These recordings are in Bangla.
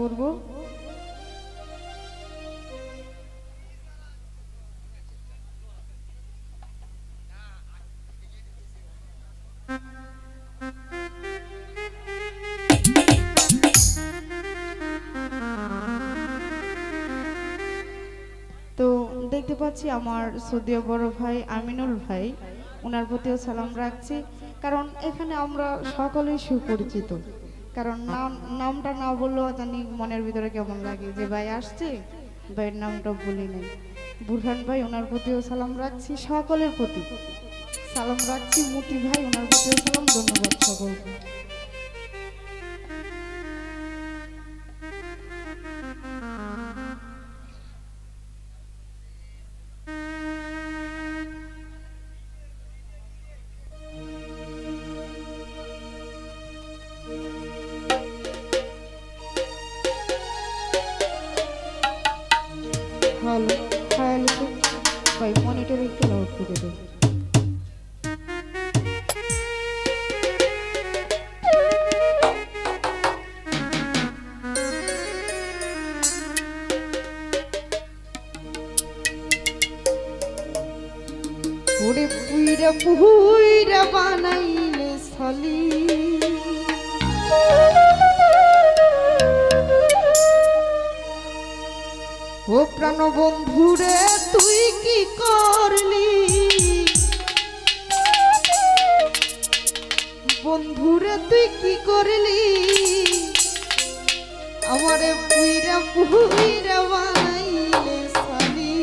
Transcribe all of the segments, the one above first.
করব। তো দেখতে পাচ্ছি আমার সৌদিয়া বড় ভাই আমিনুল ভাই, ওনার প্রতিও সালাম রাখছি। কারণ এখানে আমরা সকলেই সুপরিচিত, কারণ নামটা না বললেও জানি মনের ভিতরে কেমন লাগে যে ভাই আসছে, ভাইয়ের নামটা বলি নাই। বুরহান ভাই, ওনার প্রতিও সালাম রাখছি, সকলের প্রতি সালাম রাখছি। মুতি ভাই, ওনার প্রতিও সালাম। ধন্যবাদ সকলকে। হ্যালো হ্যালো ভাই, মনিটর একটু লাউড করে দেব। ওরে পুইরা পুইরা বানাইলে সালি, ও প্রাণ বন্ধুরে তুই কি করলি, বন্ধুরে তুই কি করলি, আমারে পুইরা পুইরা বানাইলে সালি।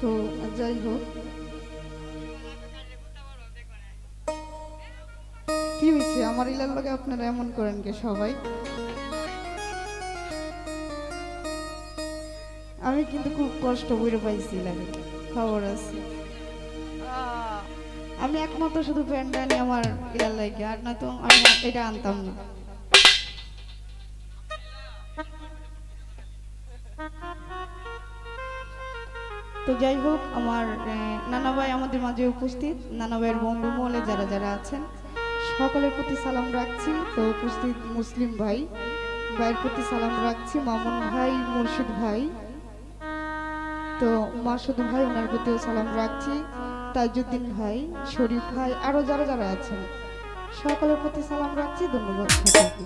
তো যাই হোক, কি হয়েছে আমার ইলার লগে আপনারা এমন করেন কে সবাই? আমি কিন্তু খুব কষ্ট বইরে পাইছি লাগে, খবর আছে। আমি একমাত্র শুধু প্যান্ট আনি আমার ইলার লাগে, আর না তো আমি এটা আনতাম না। তো যাই হোক, আমার নানা ভাই আমাদের মাঝে উপস্থিত, নানা ভাইয়ের বন্ধু মহলে যারা যারা আছেন সকলের প্রতি সালাম রাখছি। তো উপস্থিত মুসলিম ভাই, ভাইয়ের প্রতি সালাম রাখছি, মামুন ভাই, মুর্শিদ ভাই, তো মাসুদ ভাই ওনার প্রতিও সালাম রাখছি, তাজউদ্দিন ভাই, শরীফ ভাই, আরো যারা যারা আছেন সকলের প্রতি সালাম রাখছি। ধন্যবাদ সকলকে।